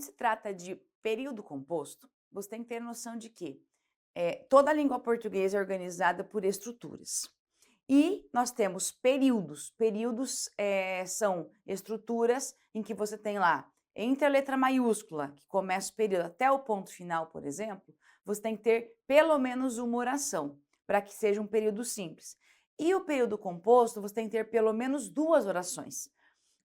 Se trata de período composto, você tem que ter noção de que toda a língua portuguesa é organizada por estruturas. E nós temos períodos. Períodos são estruturas em que você tem lá, entre a letra maiúscula, que começa o período, até o ponto final, por exemplo, você tem que ter pelo menos uma oração, para que seja um período simples. E o período composto, você tem que ter pelo menos duas orações.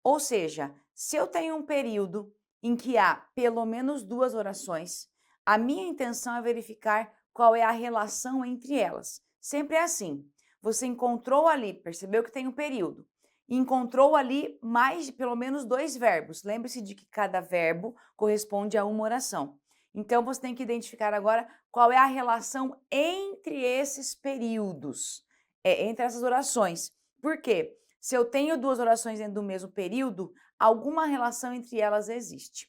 Ou seja, se eu tenho um período em que há pelo menos duas orações, a minha intenção é verificar qual é a relação entre elas. Sempre é assim. Você encontrou ali, percebeu que tem um período, encontrou ali mais de pelo menos dois verbos. Lembre-se de que cada verbo corresponde a uma oração. Então, você tem que identificar agora qual é a relação entre esses períodos, entre essas orações. Por quê? Se eu tenho duas orações dentro do mesmo período, alguma relação entre elas existe.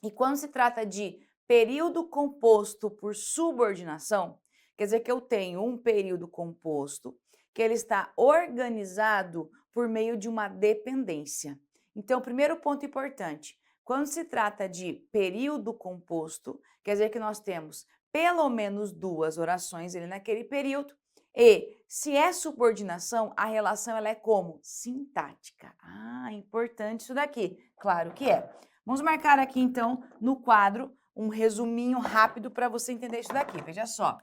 E quando se trata de período composto por subordinação, quer dizer que eu tenho um período composto que ele está organizado por meio de uma dependência. Então, primeiro ponto importante, quando se trata de período composto, quer dizer que nós temos pelo menos duas orações ali naquele período, e se é subordinação, a relação ela é como? Sintática. Ah, importante isso daqui. Claro que é. Vamos marcar aqui, então, no quadro, um resuminho rápido para você entender isso daqui. Veja só.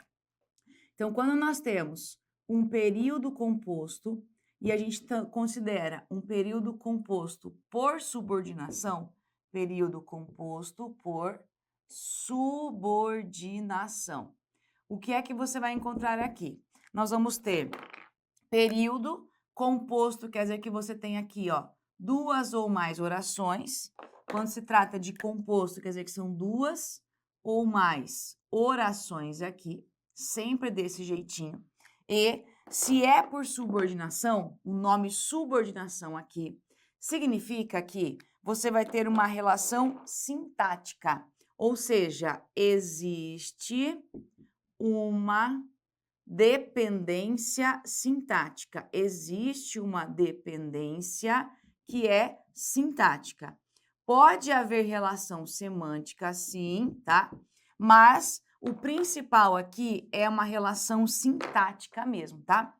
Então, quando nós temos um período composto e a gente considera um período composto por subordinação, período composto por subordinação. O que é que você vai encontrar aqui? Nós vamos ter período composto, quer dizer que você tem aqui, ó, duas ou mais orações. Quando se trata de composto, quer dizer que são duas ou mais orações aqui, sempre desse jeitinho. E se é por subordinação, o nome subordinação aqui significa que você vai ter uma relação sintática, ou seja, existe uma dependência sintática. Existe uma dependência que é sintática. Pode haver relação semântica, sim, tá? Mas o principal aqui é uma relação sintática mesmo, tá?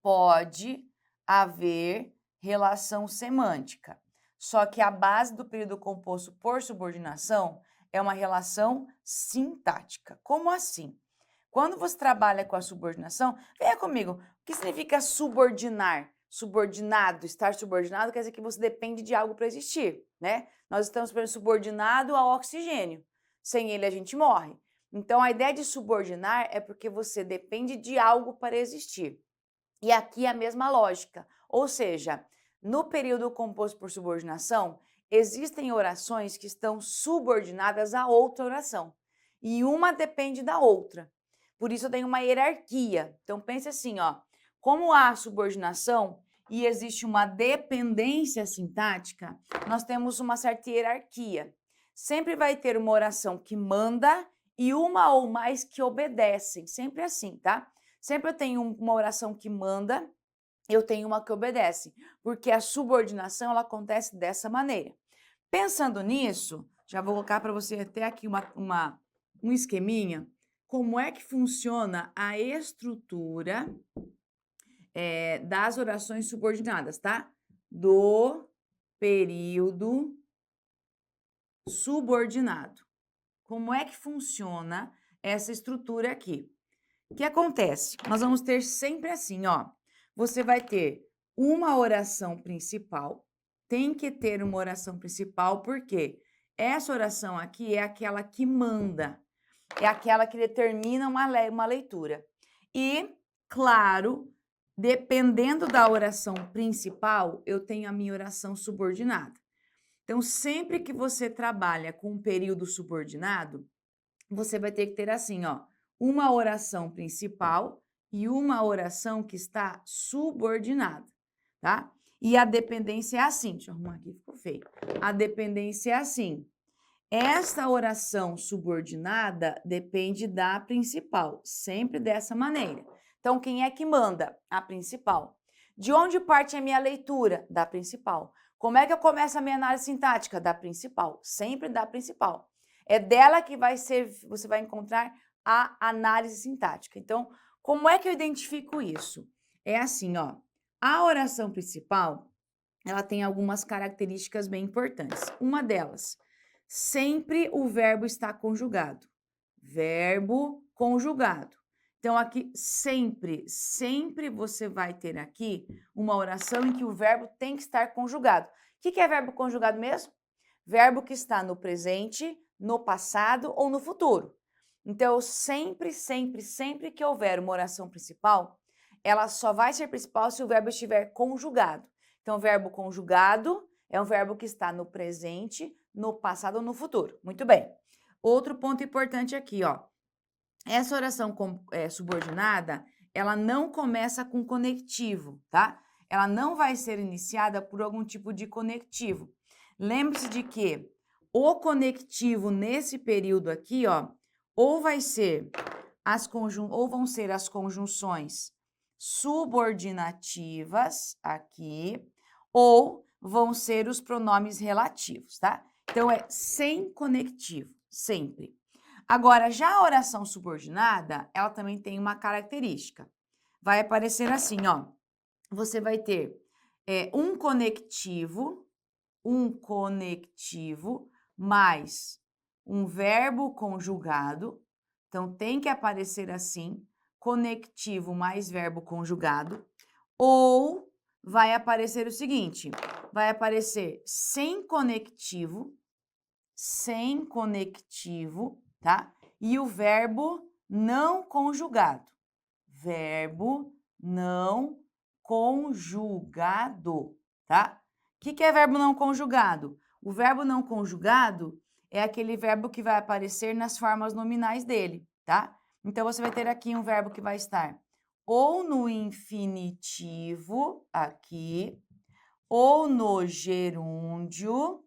Pode haver relação semântica. Só que a base do período composto por subordinação é uma relação sintática. Como assim? Quando você trabalha com a subordinação, venha comigo. O que significa subordinar? Subordinado, estar subordinado quer dizer que você depende de algo para existir, né? Nós estamos subordinado ao oxigênio. Sem ele a gente morre. Então a ideia de subordinar é porque você depende de algo para existir. E aqui a mesma lógica. Ou seja, no período composto por subordinação, existem orações que estão subordinadas a outra oração. E uma depende da outra. Por isso tem uma hierarquia. Então pense assim, ó, como há subordinação e existe uma dependência sintática, nós temos uma certa hierarquia. Sempre vai ter uma oração que manda e uma ou mais que obedecem, sempre assim, tá? Sempre eu tenho uma oração que manda, eu tenho uma que obedece, porque a subordinação ela acontece dessa maneira. Pensando nisso, já vou colocar para você até aqui um esqueminha, como é que funciona a estrutura das orações subordinadas, tá? Do período subordinado. Como é que funciona essa estrutura aqui? O que acontece? Nós vamos ter sempre assim, ó. Você vai ter uma oração principal, tem que ter uma oração principal, porque essa oração aqui é aquela que manda, é aquela que determina uma leitura. E, claro, dependendo da oração principal, eu tenho a minha oração subordinada. Então, sempre que você trabalha com um período subordinado, você vai ter que ter assim, ó, uma oração principal e uma oração que está subordinada, tá? E a dependência é assim, deixa eu arrumar aqui, ficou feio. A dependência é assim. Esta oração subordinada depende da principal, sempre dessa maneira. Então, quem é que manda? A principal. De onde parte a minha leitura? Da principal. Como é que eu começo a minha análise sintática? Da principal, sempre da principal. É dela que você vai encontrar a análise sintática. Então, como é que eu identifico isso? É assim, ó, a oração principal, ela tem algumas características bem importantes. Uma delas, sempre o verbo está conjugado. Verbo conjugado. Então, aqui, sempre você vai ter aqui uma oração em que o verbo tem que estar conjugado. O que é verbo conjugado mesmo? Verbo que está no presente, no passado ou no futuro. Então, sempre que houver uma oração principal, ela só vai ser principal se o verbo estiver conjugado. Então, verbo conjugado é um verbo que está no presente, no passado ou no futuro. Muito bem. Outro ponto importante aqui, ó. Essa oração subordinada, ela não começa com conectivo, tá? Ela não vai ser iniciada por algum tipo de conectivo. Lembre-se de que o conectivo nesse período aqui, ó, ou vão ser as conjunções subordinativas aqui, ou vão ser os pronomes relativos, tá? Então, é sem conectivo, sempre. Agora, já a oração subordinada, ela também tem uma característica. Vai aparecer assim, ó. Você vai ter um conectivo mais um verbo conjugado. Então, tem que aparecer assim, conectivo mais verbo conjugado. Ou vai aparecer o seguinte, vai aparecer sem conectivo, tá? E o verbo não conjugado. Verbo não conjugado, tá? O que é verbo não conjugado? O verbo não conjugado é aquele verbo que vai aparecer nas formas nominais dele, tá? Então, você vai ter aqui um verbo que vai estar ou no infinitivo, aqui, ou no gerúndio,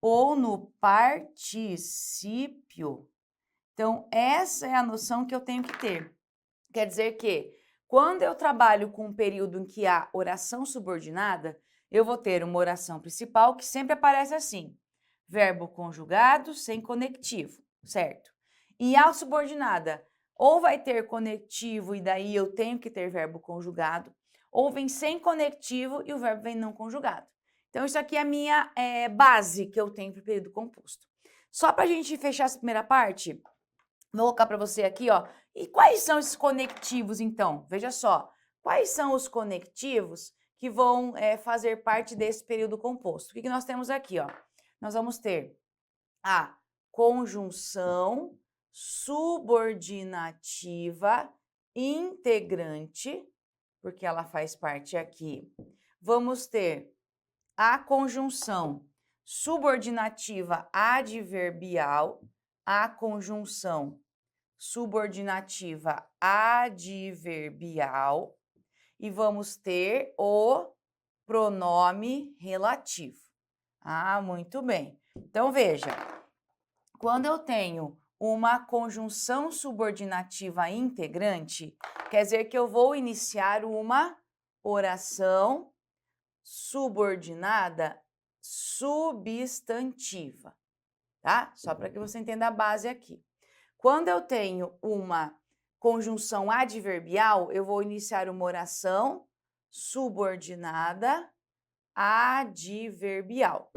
ou no particípio. Então, essa é a noção que eu tenho que ter. Quer dizer que, quando eu trabalho com um período em que há oração subordinada, eu vou ter uma oração principal que sempre aparece assim, verbo conjugado sem conectivo, certo? E a subordinada, ou vai ter conectivo e daí eu tenho que ter verbo conjugado, ou vem sem conectivo e o verbo vem não conjugado. Então, isso aqui é a minha base que eu tenho para o período composto. Só para a gente fechar essa primeira parte, vou colocar para você aqui, ó. E quais são esses conectivos, então? Veja só. Quais são os conectivos que vão fazer parte desse período composto? O que nós temos aqui, ó? Nós vamos ter a conjunção subordinativa integrante, porque ela faz parte aqui. Vamos ter a conjunção subordinativa adverbial, a conjunção subordinativa adverbial e vamos ter o pronome relativo. Ah, muito bem. Então, veja, quando eu tenho uma conjunção subordinativa integrante, quer dizer que eu vou iniciar uma oração subordinada substantiva, tá? Só para que você entenda a base aqui. Quando eu tenho uma conjunção adverbial, eu vou iniciar uma oração subordinada adverbial.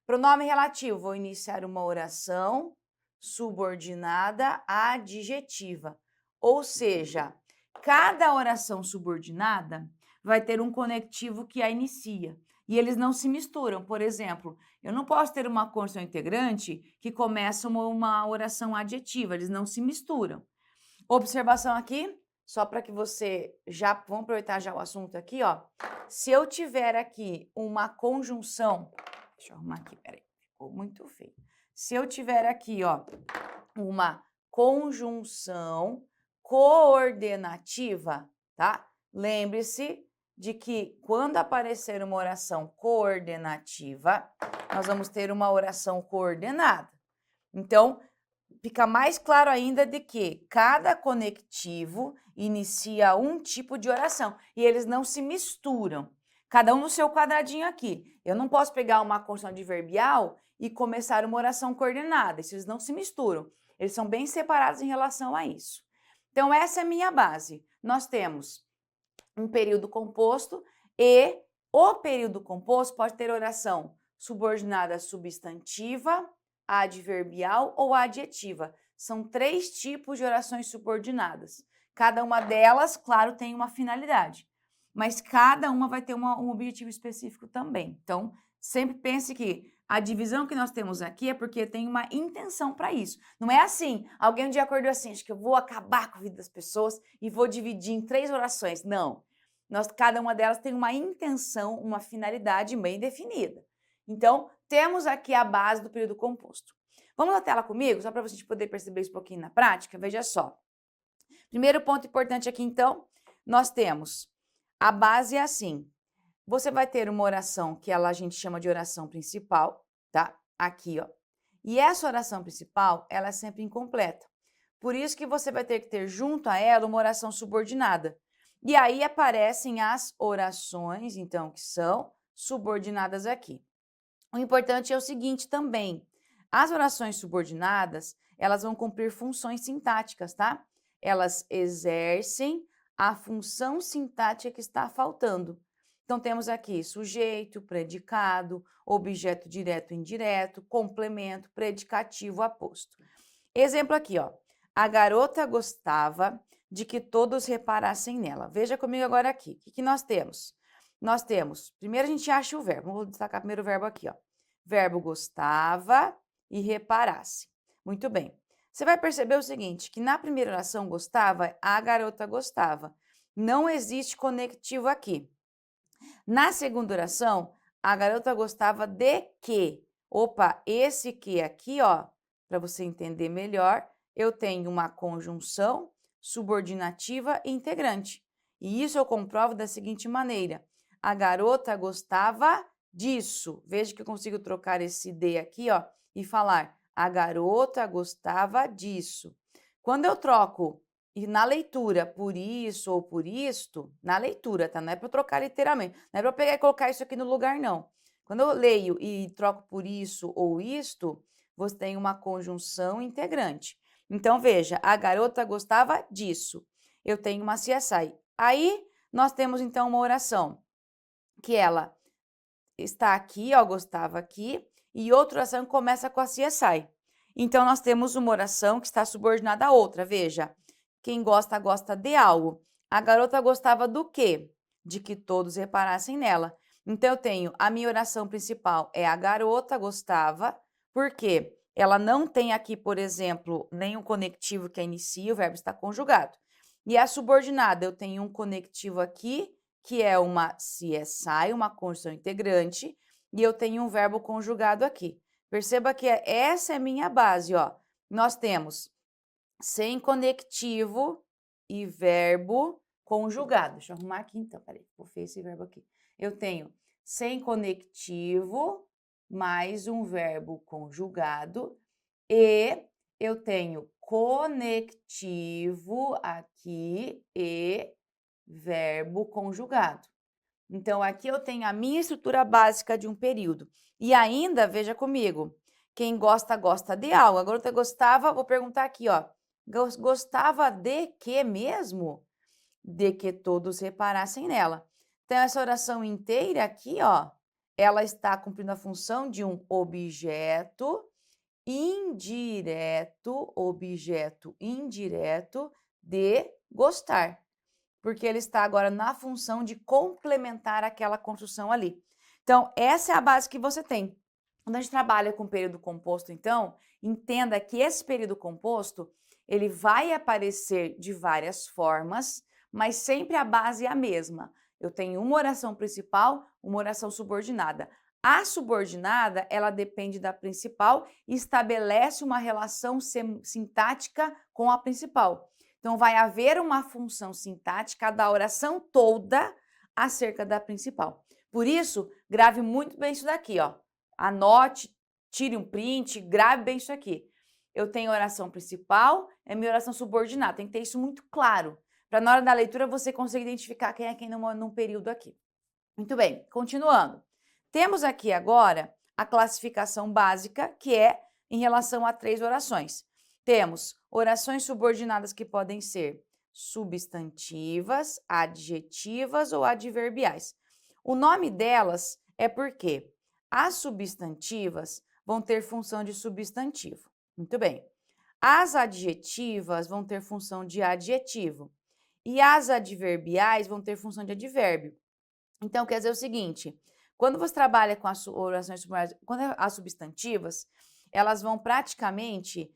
Pronome relativo, vou iniciar uma oração subordinada adjetiva. Ou seja, cada oração subordinada vai ter um conectivo que a inicia. E eles não se misturam. Por exemplo, eu não posso ter uma conjunção integrante que começa uma oração adjetiva. Eles não se misturam. Observação aqui, só para que você vamos aproveitar já o assunto aqui, ó. Se eu tiver aqui uma conjunção, deixa eu arrumar aqui, peraí, ficou muito feio. Se eu tiver aqui, ó, uma conjunção coordenativa, tá? Lembre-se de que quando aparecer uma oração coordenativa, nós vamos ter uma oração coordenada. Então, fica mais claro ainda de que cada conectivo inicia um tipo de oração e eles não se misturam. Cada um no seu quadradinho aqui. Eu não posso pegar uma construção adverbial e começar uma oração coordenada. Esses não se misturam. Eles são bem separados em relação a isso. Então, essa é a minha base. Nós temos um período composto e o período composto pode ter oração subordinada substantiva, adverbial ou adjetiva. São 3 tipos de orações subordinadas. Cada uma delas, claro, tem uma finalidade, mas cada uma vai ter um objetivo específico também. Então, sempre pense que a divisão que nós temos aqui é porque tem uma intenção para isso. Não é assim, alguém um dia acordou assim, acho que eu vou acabar com a vida das pessoas e vou dividir em 3 orações. Não. Cada uma delas tem uma intenção, uma finalidade bem definida. Então, temos aqui a base do período composto. Vamos na tela comigo, só para você poder perceber isso um pouquinho na prática? Veja só. Primeiro ponto importante aqui, então, nós temos a base é assim. Você vai ter uma oração que a gente chama de oração principal, tá? Aqui, ó. E essa oração principal, ela é sempre incompleta. Por isso que você vai ter que ter junto a ela uma oração subordinada. E aí aparecem as orações, então, que são subordinadas aqui. O importante é o seguinte também, as orações subordinadas, elas vão cumprir funções sintáticas, tá? Elas exercem a função sintática que está faltando. Então, temos aqui sujeito, predicado, objeto direto e indireto, complemento, predicativo, aposto. Exemplo aqui, ó. A garota gostava de que todos reparassem nela. Veja comigo agora aqui. O que nós temos? Nós temos, primeiro a gente acha o verbo. Vou destacar primeiro o verbo aqui, ó. Verbo gostava e reparasse. Muito bem. Você vai perceber o seguinte, que na primeira oração gostava, a garota gostava. Não existe conectivo aqui. Na segunda oração, a garota gostava de que? Opa, esse que aqui, ó, para você entender melhor, eu tenho uma conjunção subordinativa e integrante. E isso eu comprovo da seguinte maneira. A garota gostava disso. Veja que eu consigo trocar esse de aqui, ó, e falar a garota gostava disso. Quando eu troco e na leitura por isso ou por isto, na leitura, tá? Não é para eu trocar literalmente. Não é para eu pegar e colocar isso aqui no lugar, não. Quando eu leio e troco por isso ou isto, você tem uma conjunção integrante. Então, veja, a garota gostava disso. Eu tenho uma CSI. Aí, nós temos, então, uma oração que ela está aqui, ó, gostava aqui, e outra oração que começa com a CSI. Então, nós temos uma oração que está subordinada a outra. Veja, quem gosta, gosta de algo. A garota gostava do quê? De que todos reparassem nela. Então, eu tenho a minha oração principal é a garota gostava, porque ela não tem aqui, por exemplo, nenhum conectivo que a inicia, o verbo está conjugado. E a subordinada, eu tenho um conectivo aqui, que é uma CSI, uma conjunção integrante, e eu tenho um verbo conjugado aqui. Perceba que essa é a minha base, ó. Nós temos sem conectivo e verbo conjugado. Deixa eu arrumar aqui, então, peraí, vou ver esse verbo aqui. Eu tenho sem conectivo mais um verbo conjugado e eu tenho conectivo aqui e verbo conjugado. Então, aqui eu tenho a minha estrutura básica de um período. E ainda, veja comigo, quem gosta, gosta de algo. Agora eu gostava, vou perguntar aqui, ó. Gostava de quê mesmo? De que todos reparassem nela. Então, essa oração inteira aqui, ó, ela está cumprindo a função de um objeto indireto de gostar, porque ele está agora na função de complementar aquela construção ali. Então, essa é a base que você tem. Quando a gente trabalha com período composto, então, entenda que esse período composto, ele vai aparecer de várias formas, mas sempre a base é a mesma. Eu tenho uma oração principal, uma oração subordinada. A subordinada, ela depende da principal e estabelece uma relação sintática com a principal. Então, vai haver uma função sintática da oração toda acerca da principal. Por isso, grave muito bem isso daqui, ó. Anote, tire um print, grave bem isso aqui. Eu tenho oração principal, é minha oração subordinada. Tem que ter isso muito claro, para na hora da leitura você conseguir identificar quem é quem num período aqui. Muito bem, continuando. Temos aqui agora a classificação básica, que é em relação a 3 orações. Temos orações subordinadas que podem ser substantivas, adjetivas ou adverbiais. O nome delas é porque as substantivas vão ter função de substantivo. Muito bem. As adjetivas vão ter função de adjetivo. E as adverbiais vão ter função de advérbio. Então, quer dizer o seguinte, quando você trabalha com as orações subordinadas, quando as substantivas, elas vão praticamente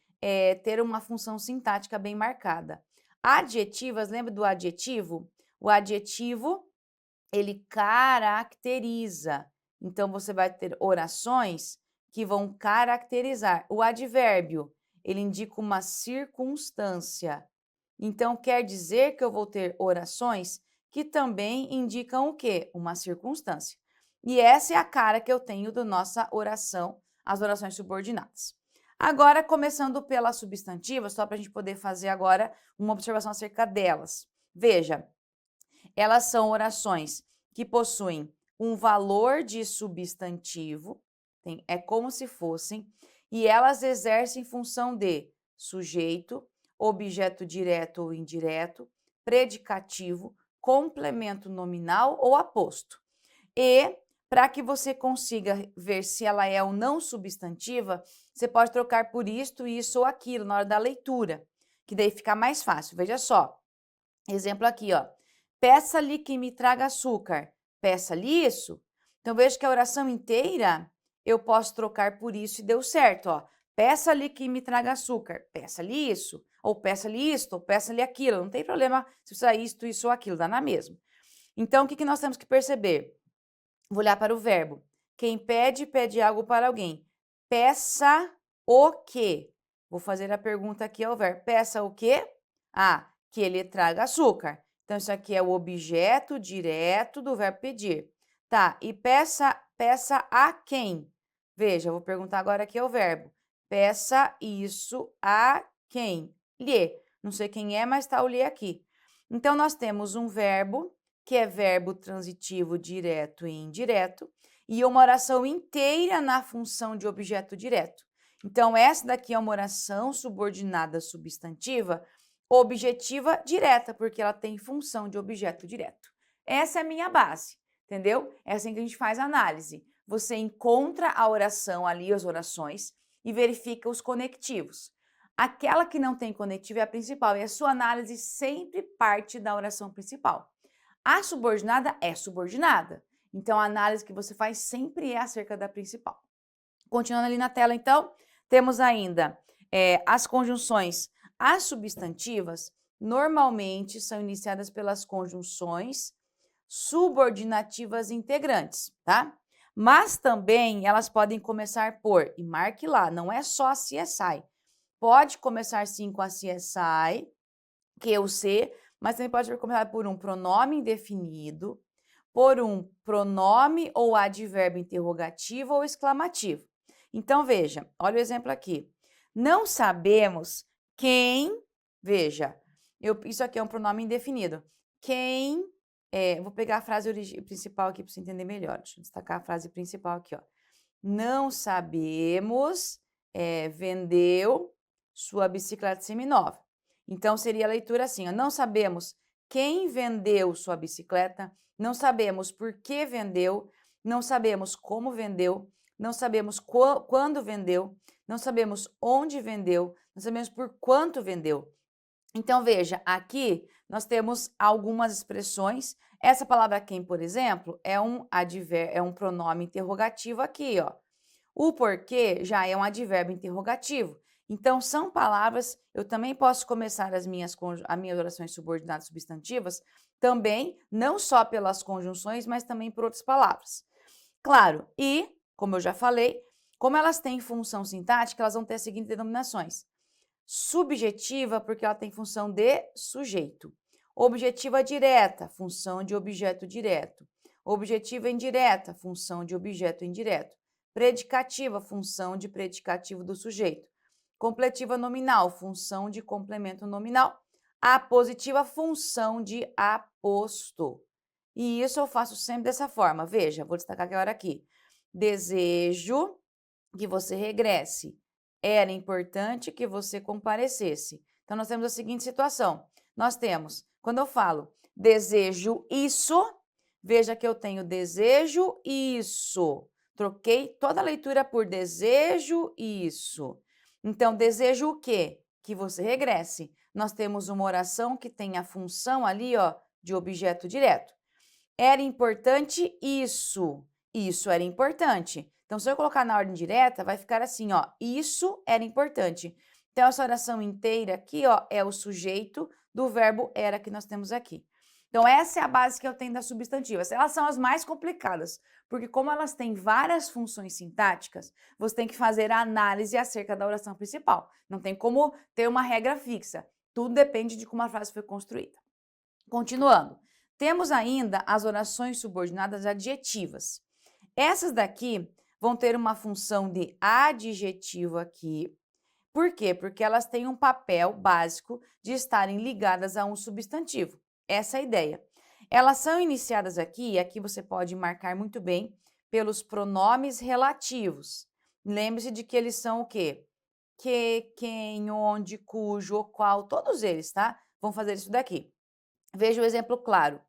ter uma função sintática bem marcada. Adjetivas, lembra do adjetivo? O adjetivo, ele caracteriza. Então, você vai ter orações que vão caracterizar. O advérbio, ele indica uma circunstância. Então, quer dizer que eu vou ter orações que também indicam o quê? Uma circunstância. E essa é a cara que eu tenho da nossa oração, as orações subordinadas. Agora, começando pela substantiva, só para a gente poder fazer agora uma observação acerca delas. Veja, elas são orações que possuem um valor de substantivo, é como se fossem, e elas exercem função de sujeito, objeto direto ou indireto, predicativo, complemento nominal ou aposto. E, para que você consiga ver se ela é ou não substantiva, você pode trocar por isto, isso ou aquilo na hora da leitura, que daí fica mais fácil. Veja só, exemplo aqui, ó. Peça-lhe que me traga açúcar. Peça-lhe isso. Então, veja que a oração inteira eu posso trocar por isso e deu certo, ó. Peça-lhe que me traga açúcar. Peça-lhe isso. Ou peça-lhe isto, ou peça-lhe aquilo. Não tem problema se usar isto, isso ou aquilo, dá na mesma. Então, o que nós temos que perceber? Vou olhar para o verbo. Quem pede, pede algo para alguém. Peça o quê? Vou fazer a pergunta aqui ao verbo. Peça o quê? Ah, que ele traga açúcar. Então, isso aqui é o objeto direto do verbo pedir. Tá, e peça a quem? Veja, vou perguntar agora aqui ao verbo. Peça isso a quem? Lhe. Não sei quem é, mas tá o lhe aqui. Então, nós temos um verbo, que é verbo transitivo direto e indireto, e uma oração inteira na função de objeto direto. Então, essa daqui é uma oração subordinada substantiva, objetiva direta, porque ela tem função de objeto direto. Essa é a minha base, entendeu? É assim que a gente faz a análise. Você encontra a oração ali, as orações, e verifica os conectivos. Aquela que não tem conectivo é a principal, e a sua análise sempre parte da oração principal. A subordinada é subordinada, então a análise que você faz sempre é acerca da principal. Continuando ali na tela, então, temos ainda as conjunções. As substantivas normalmente são iniciadas pelas conjunções subordinativas integrantes, tá? Mas também elas podem começar por, e marque lá, não é só a CSI. Pode começar sim com a CSI, que é o C, mas também pode começar por um pronome indefinido, por um pronome ou advérbio interrogativo ou exclamativo. Então, veja, olha o exemplo aqui. Não sabemos quem, veja, isso aqui é um pronome indefinido. Quem, vou pegar a frase principal aqui para você entender melhor. Deixa eu destacar a frase principal aqui, ó. Não sabemos, vendeu sua bicicleta seminova. Então, seria a leitura assim, ó, não sabemos quem vendeu sua bicicleta, não sabemos por que vendeu, não sabemos como vendeu, não sabemos quando vendeu, não sabemos onde vendeu, não sabemos por quanto vendeu. Então, veja, aqui nós temos algumas expressões. Essa palavra quem, por exemplo, é um pronome interrogativo aqui, ó. O porquê já é um advérbio interrogativo. Então, são palavras, eu também posso começar as minhas orações subordinadas substantivas também, não só pelas conjunções, mas também por outras palavras. Claro, e, como eu já falei, como elas têm função sintática, elas vão ter as seguintes denominações. Subjetiva, porque ela tem função de sujeito. Objetiva direta, função de objeto direto. Objetiva indireta, função de objeto indireto. Predicativa, função de predicativo do sujeito. Completiva nominal, função de complemento nominal. Apositiva, função de aposto. E isso eu faço sempre dessa forma. Veja, vou destacar agora aqui. desejo que você regresse. Era importante que você comparecesse. Então, nós temos a seguinte situação. Nós temos, quando eu falo desejo isso, veja que eu tenho desejo isso. Troquei toda a leitura por desejo isso. Então, desejo o quê? Que você regresse. Nós temos uma oração que tem a função ali, ó, de objeto direto. Era importante isso. Isso era importante. Então, se eu colocar na ordem direta, vai ficar assim, ó. Isso era importante. Então, essa oração inteira aqui, ó, é o sujeito do verbo era que nós temos aqui. Então, essa é a base que eu tenho das substantivas. Elas são as mais complicadas, porque como elas têm várias funções sintáticas, você tem que fazer a análise acerca da oração principal. Não tem como ter uma regra fixa. Tudo depende de como a frase foi construída. Continuando. Temos ainda as orações subordinadas adjetivas. Essas daqui vão ter uma função de adjetivo aqui. Por quê? Porque elas têm um papel básico de estarem ligadas a um substantivo. Essa é a ideia. Elas são iniciadas aqui, e aqui você pode marcar muito bem, pelos pronomes relativos. Lembre-se de que eles são o quê? Que, quem, onde, cujo, o qual, todos eles, tá? Vão fazer isso daqui. Veja o exemplo claro.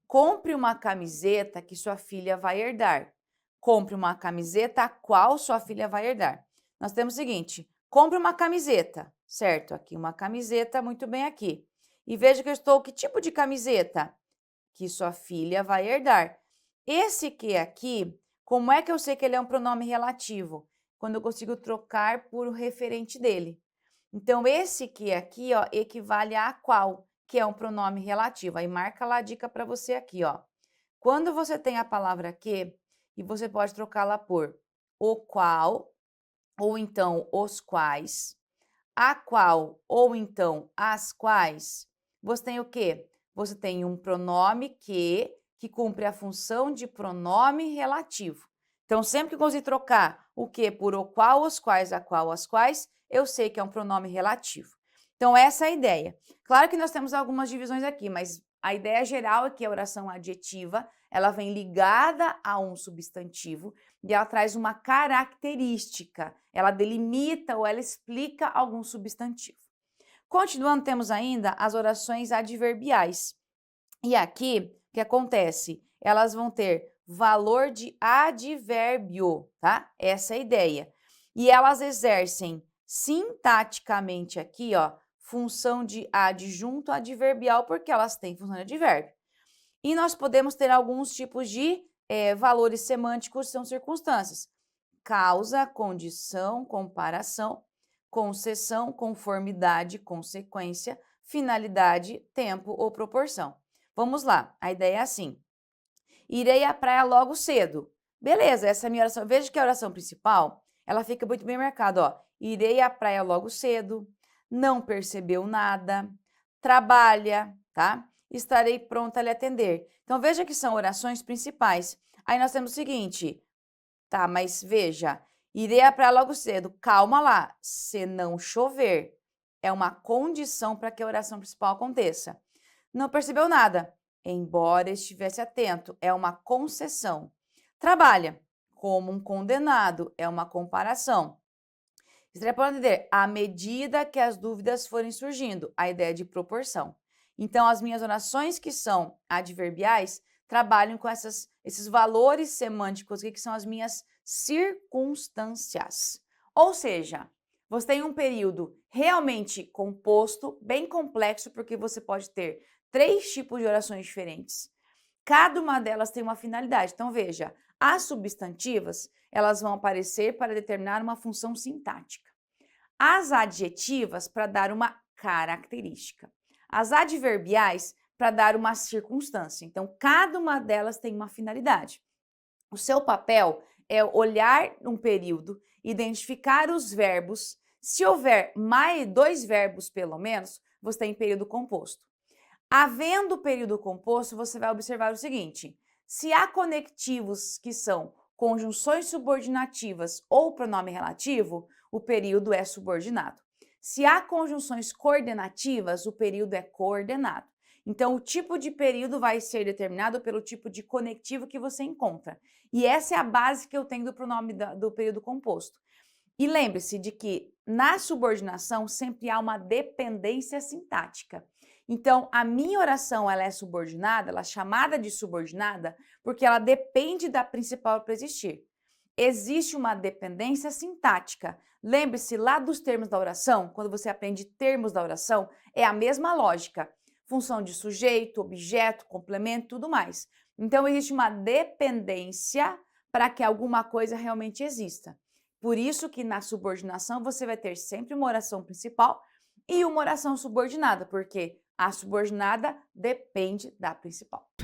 Compre uma camiseta que sua filha vai herdar. Compre uma camiseta a qual sua filha vai herdar. Nós temos o seguinte, compre uma camiseta, certo? Aqui uma camiseta, muito bem aqui. E veja que eu estou, que tipo de camiseta? Que sua filha vai herdar. Esse que aqui, como é que eu sei que ele é um pronome relativo? Quando eu consigo trocar por o referente dele. Então, esse que aqui, ó, equivale a qual, que é um pronome relativo. Aí marca lá a dica para você aqui, ó. Quando você tem a palavra que, e você pode trocá-la por o qual, ou então os quais, a qual, ou então as quais, você tem o quê? Você tem um pronome que cumpre a função de pronome relativo. Então, sempre que eu conseguir trocar o que por o qual, os quais, a qual, as quais, eu sei que é um pronome relativo. Então, essa é a ideia. Claro que nós temos algumas divisões aqui, mas a ideia geral é que a oração adjetiva, ela vem ligada a um substantivo e ela traz uma característica, ela delimita ou ela explica algum substantivo. Continuando, temos ainda as orações adverbiais. E aqui, o que acontece? Elas vão ter valor de advérbio, tá? Essa é a ideia. E elas exercem sintaticamente aqui, ó, função de adjunto adverbial, porque elas têm função de advérbio. E nós podemos ter alguns tipos de valores semânticos, que são circunstâncias. Causa, condição, comparação, concessão, conformidade, consequência, finalidade, tempo ou proporção. Vamos lá, a ideia é assim. Irei à praia logo cedo. Beleza, essa é a minha oração. Veja que a oração principal, ela fica muito bem marcada, ó. Irei à praia logo cedo, não percebeu nada, trabalha, tá? Estarei pronta a lhe atender. Então, veja que são orações principais. Aí nós temos o seguinte, tá, mas veja, irei à praia logo cedo. Calma lá, se não chover. É uma condição para que a oração principal aconteça. Não percebeu nada, embora estivesse atento. É uma concessão. Trabalha como um condenado. É uma comparação. Você pode entender, à medida que as dúvidas forem surgindo, a ideia de proporção. Então, as minhas orações que são adverbiais trabalham com esses valores semânticos que são as minhas circunstâncias. Ou seja, você tem um período realmente composto, bem complexo, porque você pode ter 3 tipos de orações diferentes. Cada uma delas tem uma finalidade. Então, veja, as substantivas, elas vão aparecer para determinar uma função sintática. As adjetivas, para dar uma característica. As adverbiais, para dar uma circunstância. Então, cada uma delas tem uma finalidade. O seu papel é olhar um período, identificar os verbos. Se houver mais 2 verbos, pelo menos, você tem período composto. Havendo período composto, você vai observar o seguinte: se há conectivos que são conjunções subordinativas ou pronome relativo, o período é subordinado. Se há conjunções coordenativas, o período é coordenado. Então, o tipo de período vai ser determinado pelo tipo de conectivo que você encontra. E essa é a base que eu tenho do pronome do período composto. E lembre-se de que na subordinação sempre há uma dependência sintática. Então, a minha oração ela é subordinada, ela é chamada de subordinada porque ela depende da principal para existir. Existe uma dependência sintática. Lembre-se lá dos termos da oração, quando você aprende termos da oração, é a mesma lógica. Função de sujeito, objeto, complemento, tudo mais. Então, existe uma dependência para que alguma coisa realmente exista. Por isso que na subordinação você vai ter sempre uma oração principal e uma oração subordinada, porque a subordinada depende da principal.